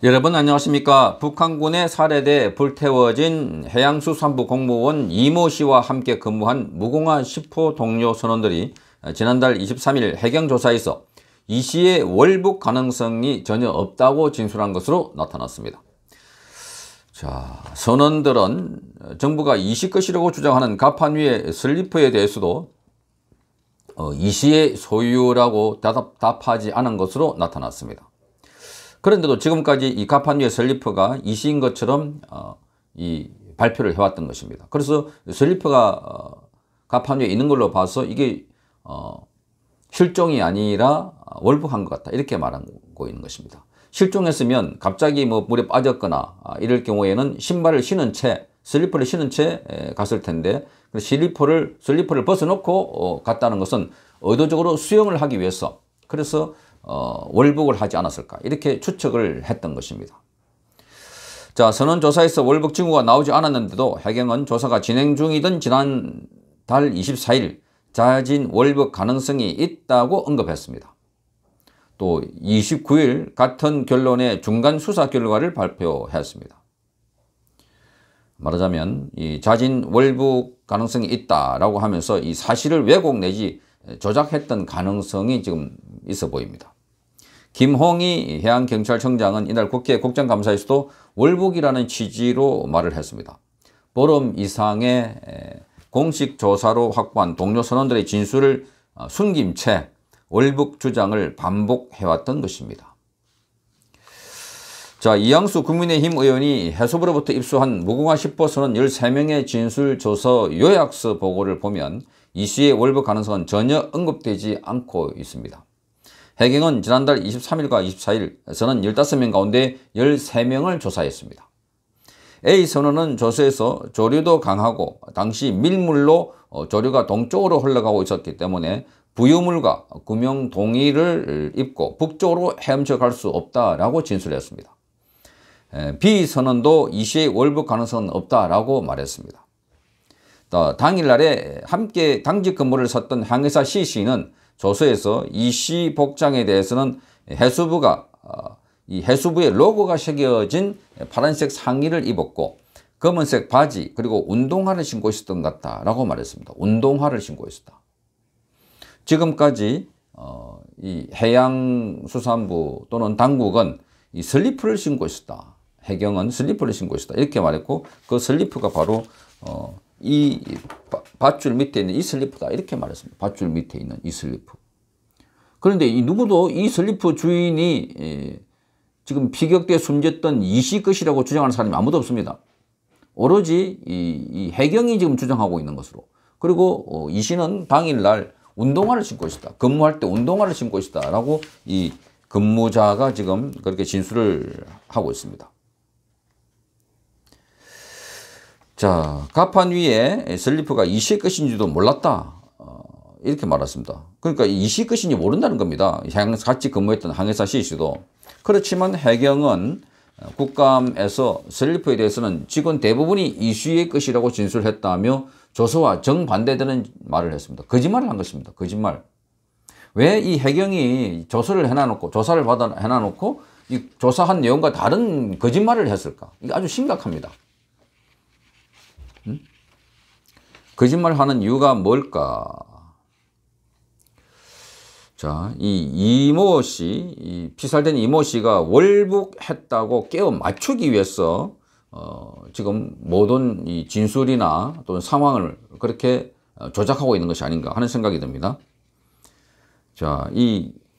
여러분 안녕하십니까. 북한군에 살해돼 불태워진 해양수산부 공무원 이모 씨와 함께 근무한 무궁화 10호 동료 선원들이 지난달 23일 해경조사에서 이 씨의 월북 가능성이 전혀 없다고 진술한 것으로 나타났습니다. 자, 선원들은 정부가 이 씨 것이라고 주장하는 갑판 위의 슬리퍼에 대해서도 이 씨의 소유라고 답하지 않은 것으로 나타났습니다. 그런데도 지금까지 이 갑판 위의 슬리퍼가 이 씨인 것처럼 이 발표를 해왔던 것입니다. 그래서 슬리퍼가 갑판 위에 있는 걸로 봐서 이게 실종이 아니라 월북한 것 같다, 이렇게 말하고 있는 것입니다. 실종했으면 갑자기 물에 빠졌거나 이럴 경우에는 신발을 신은 채, 슬리퍼를 신은 채 갔을 텐데, 슬리퍼를 벗어놓고 갔다는 것은 의도적으로 수영을 하기 위해서, 그래서 월북을 하지 않았을까, 이렇게 추측을 했던 것입니다. 자, 선원 조사에서 월북 징후가 나오지 않았는데도 해경은 조사가 진행 중이던 지난달 24일 자진 월북 가능성이 있다고 언급했습니다. 또 29일 같은 결론의 중간 수사 결과를 발표했습니다. 말하자면 이 자진 월북 가능성이 있다라고 하면서 이 사실을 왜곡 내지 조작했던 가능성이 지금 있어 보입니다. 김홍희 해양경찰청장은 이날 국회 국정감사에서도 월북이라는 취지로 말을 했습니다. 보름 이상의 공식 조사로 확보한 동료 선원들의 진술을 숨긴 채 월북 주장을 반복해왔던 것입니다. 자, 이양수 국민의힘 의원이 해수부로부터 입수한 무궁화 10호 선원 13명의 진술조서 요약서 보고를 보면 이 씨의 월북 가능성은 전혀 언급되지 않고 있습니다. 해경은 지난달 23일과 24일 선원 15명 가운데 13명을 조사했습니다. A 선원은 조사에서 조류도 강하고 당시 밀물로 조류가 동쪽으로 흘러가고 있었기 때문에 부유물과 구명 동의를 입고 북쪽으로 헤엄쳐 갈 수 없다라고 진술했습니다. B 선원도 이 씨의 월북 가능성은 없다라고 말했습니다. 당일날에 함께 당직 근무를 섰던 항해사 C 씨는 조서에서 이 씨 복장에 대해서는 해수부가 이 해수부의 로고가 새겨진 파란색 상의를 입었고 검은색 바지 그리고 운동화를 신고 있었던 것 같다라고 말했습니다. 운동화를 신고 있었다. 지금까지 이 해양수산부 또는 당국은 이 슬리퍼를 신고 있었다. 해경은 슬리퍼를 신고 있었다, 이렇게 말했고, 그 슬리퍼가 바로 이 밧줄 밑에 있는 이 슬리퍼다, 이렇게 말했습니다. 밧줄 밑에 있는 이 슬리퍼. 그런데 누구도 이 슬리퍼 주인이 지금 피격대에 숨졌던 이 씨 것이라고 주장하는 사람이 아무도 없습니다. 오로지 이 해경이 지금 주장하고 있는 것으로. 그리고 이 씨는 당일날 운동화를 신고 있었다, 근무할 때 운동화를 신고 있었다라고 이 근무자가 지금 그렇게 진술을 하고 있습니다. 자, 갑판 위에 슬리퍼가 이 씨의 것인지도 몰랐다, 이렇게 말했습니다. 그러니까 이 씨의 것인지 모른다는 겁니다. 같이 근무했던 항해사 C씨도. 그렇지만 해경은 국감에서 슬리퍼에 대해서는 직원 대부분이 이 씨의 것이라고 진술했다며 조서와 정반대되는 말을 했습니다. 거짓말을 한 것입니다. 거짓말. 왜 이 해경이 조사를 해놔놓고 이 조사한 내용과 다른 거짓말을 했을까? 이게 아주 심각합니다. 거짓말하는 이유가 뭘까? 자, 이 이모 씨, 이 피살된 이모 씨가 월북했다고 깨워 맞추기 위해서 지금 모든 이 진술이나 또는 상황을 그렇게 조작하고 있는 것이 아닌가 하는 생각이 듭니다. 자,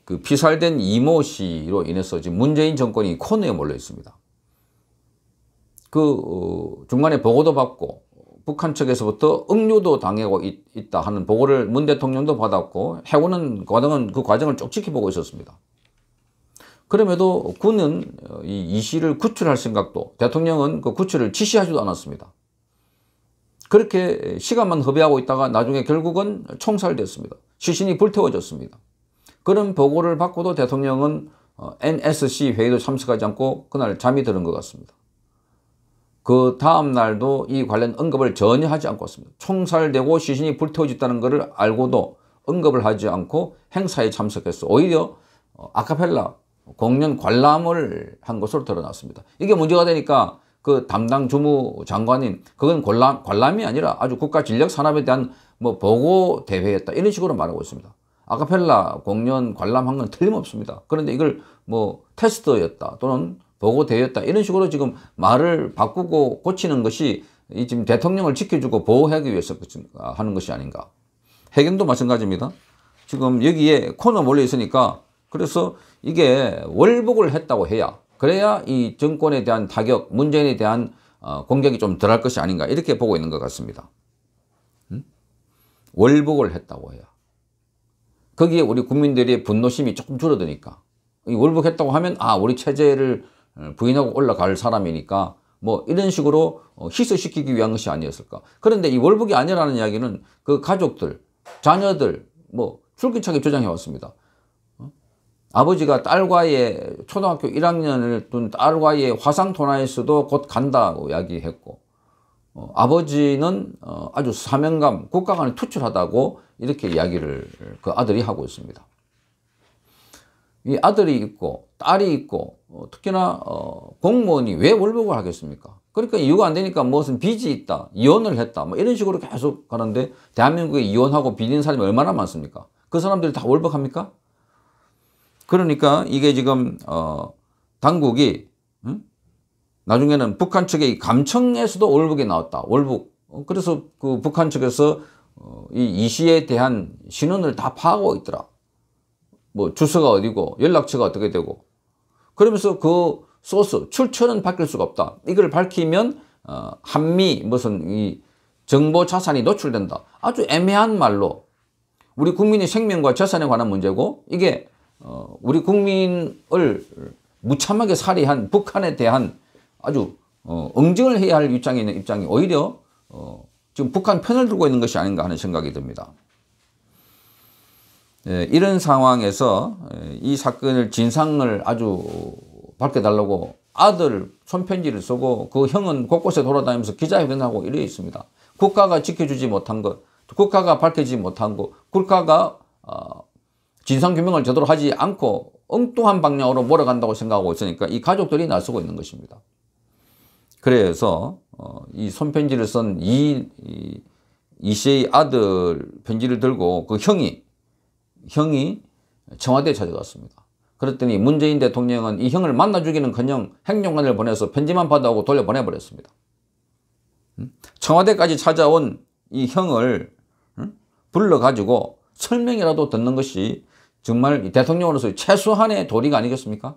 그 피살된 이모 씨로 인해서 지금 문재인 정권이 코너에 몰려 있습니다. 중간에 보고도 받고 북한 측에서부터 억류도 당하고 있다 하는 보고를 문 대통령도 받았고 해오는 과정은 그 과정을 쭉 지켜보고 있었습니다. 그럼에도 군은 이 씨를 구출할 생각도, 대통령은 그 구출을 지시하지도 않았습니다. 그렇게 시간만 허비하고 있다가 나중에 결국은 총살됐습니다. 시신이 불태워졌습니다. 그런 보고를 받고도 대통령은 NSC 회의도 참석하지 않고 그날 잠이 드는 것 같습니다. 그 다음 날도 이 관련 언급을 전혀 하지 않고 왔습니다. 총살되고 시신이 불태워졌다는 것을 알고도 언급을 하지 않고 행사에 참석했어. 오히려 아카펠라 공연 관람을 한 것으로 드러났습니다. 이게 문제가 되니까 그 담당 주무장관인 그건 관람이 아니라 아주 국가 전략 산업에 대한 뭐 보고 대회였다 이런 식으로 말하고 있습니다. 아카펠라 공연 관람한 건 틀림없습니다. 그런데 이걸 뭐 테스트였다 또는 보고 대회였다 이런 식으로 지금 말을 바꾸고 고치는 것이 이 지금 대통령을 지켜주고 보호하기 위해서 하는 것이 아닌가. 해경도 마찬가지입니다. 지금 여기에 코너 몰려 있으니까 그래서 이게 월북을 했다고 해야 그래야 이 정권에 대한 타격, 문재인에 대한 공격이 좀 덜할 것이 아닌가 이렇게 보고 있는 것 같습니다. 월북을 했다고 해야. 거기에 우리 국민들의 분노심이 조금 줄어드니까 이 월북했다고 하면 우리 체제를 부인하고 올라갈 사람이니까 뭐 이런 식으로 희소시키기 위한 것이 아니었을까. 그런데 이 월북이 아니라는 이야기는 그 가족들, 자녀들 뭐 줄기차게 주장해 왔습니다. 아버지가 딸과의 초등학교 1학년을 둔 딸과의 화상 통화에서도 곧 간다고 이야기했고 아버지는 아주 사명감, 국가 간에 투철하다고 이렇게 이야기를 그 아들이 하고 있습니다. 이 아들이 있고 딸이 있고 특히나 공무원이 왜 월북을 하겠습니까? 그러니까 이유가 안 되니까 무슨 빚이 있다, 이혼을 했다 뭐 이런 식으로 계속 가는데 대한민국에 이혼하고 빚진 사람이 얼마나 많습니까? 그 사람들이 다 월북합니까? 그러니까 이게 지금 당국이 나중에는 북한 측의 감청에서도 월북이 나왔다. 월북. 그래서 그 북한 측에서 이 씨에 대한 신원을 다 파악하고 있더라. 뭐 주소가 어디고 연락처가 어떻게 되고 그러면서 그 소스 출처는 밝힐 수가 없다. 이걸 밝히면 한미 무슨 이 정보 자산이 노출된다. 아주 애매한 말로 우리 국민의 생명과 재산에 관한 문제고 이게 우리 국민을 무참하게 살해한 북한에 대한 아주 응징을 해야 할 입장에 있는 입장이 오히려 지금 북한 편을 들고 있는 것이 아닌가 하는 생각이 듭니다. 이런 상황에서 이 사건을 진상을 아주 밝혀달라고 아들 손편지를 쓰고 그 형은 곳곳에 돌아다니면서 기자회견하고 이래 있습니다. 국가가 지켜주지 못한 것, 국가가 밝혀지지 못한 것, 국가가 진상규명을 제대로 하지 않고 엉뚱한 방향으로 몰아간다고 생각하고 있으니까 이 가족들이 나서고 있는 것입니다. 그래서 이 손편지를 쓴 이씨의 아들 편지를 들고 그 형이 청와대에 찾아갔습니다. 그랬더니 문재인 대통령은 이 형을 만나주기는커녕 행정관을 보내서 편지만 받아오고 돌려보내버렸습니다. 청와대까지 찾아온 이 형을 불러가지고 설명이라도 듣는 것이 정말 대통령으로서 최소한의 도리가 아니겠습니까?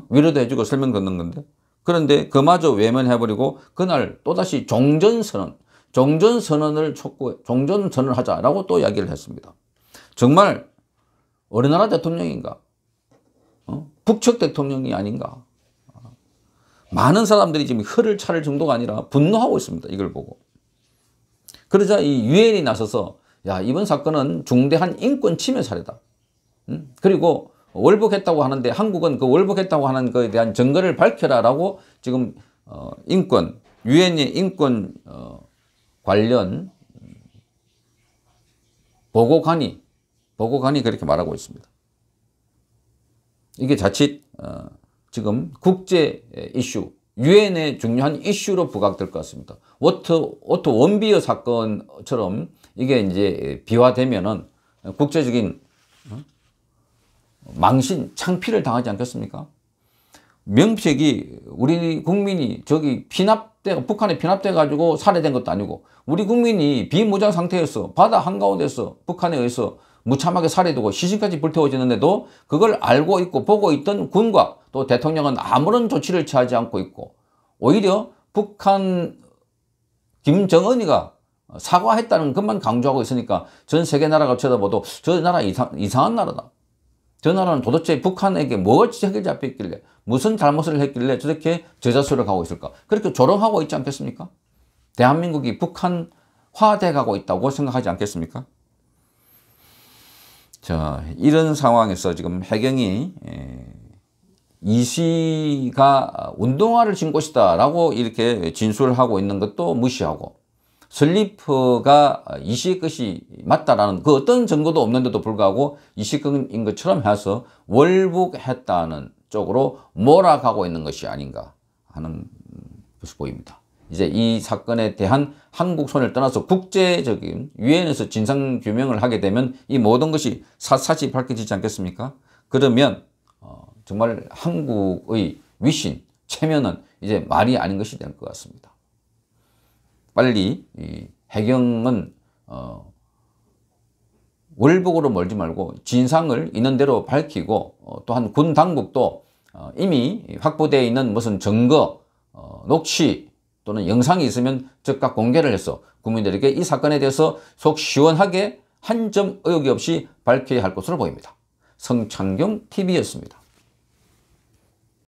위로도 해주고 설명 듣는 건데. 그런데 그마저 외면해버리고 그날 또다시 종전선언을 종전선언을 하자라고 또 이야기를 했습니다. 정말 어느 나라 대통령인가? 북측 대통령이 아닌가? 많은 사람들이 지금 혀를 차릴 정도가 아니라 분노하고 있습니다. 이걸 보고. 그러자 이 유엔이 나서서 야, 이번 사건은 중대한 인권 침해 사례다. 그리고 월북했다고 하는데 한국은 그 월북했다고 하는 것에 대한 증거를 밝혀라라고 지금 유엔의 인권 관련 보고관이 그렇게 말하고 있습니다. 이게 자칫 지금 국제 이슈, 유엔의 중요한 이슈로 부각될 것 같습니다. 오토 원비어 사건처럼 이게 이제 비화되면은 국제적인 망신, 창피를 당하지 않겠습니까? 명색이 우리 국민이 북한에 피납돼 가지고 살해된 것도 아니고 우리 국민이 비무장 상태에서 바다 한가운데서 북한에 의해서 무참하게 살해되고 시신까지 불태워지는데도 그걸 알고 있고 보고 있던 군과 또 대통령은 아무런 조치를 취하지 않고 있고 오히려 북한 김정은이가 사과했다는 것만 강조하고 있으니까 전 세계 나라가 쳐다봐도 저 나라 이상한 나라다. 저 나라는 도대체 북한에게 뭐가 책을 잡혔길래 무슨 잘못을 했길래 저렇게 저자수를 가고 있을까? 그렇게 조롱하고 있지 않겠습니까? 대한민국이 북한화돼 가고 있다고 생각하지 않겠습니까? 자, 이런 상황에서 지금 해경이 이씨가 운동화를 신고 있다라고 이렇게 진술을 하고 있는 것도 무시하고 슬리퍼가 이 씨 것이 맞다라는 그 어떤 증거도 없는데도 불구하고 이 씨 것인 것처럼 해서 월북했다는 쪽으로 몰아가고 있는 것이 아닌가 하는 것이 보입니다. 이제 이 사건에 대한 한국 손을 떠나서 국제적인 유엔에서 진상규명을 하게 되면 이 모든 것이 샅샅이 밝혀지지 않겠습니까? 그러면 정말 한국의 위신, 체면은 이제 말이 아닌 것이 될 것 같습니다. 빨리 이 해경은 월북으로 몰지 말고 진상을 있는 대로 밝히고 또한 군 당국도 이미 확보되어 있는 무슨 증거, 녹취 또는 영상이 있으면 즉각 공개를 해서 국민들에게 이 사건에 대해서 속 시원하게 한 점 의혹이 없이 밝혀야 할 것으로 보입니다. 성창경 TV였습니다.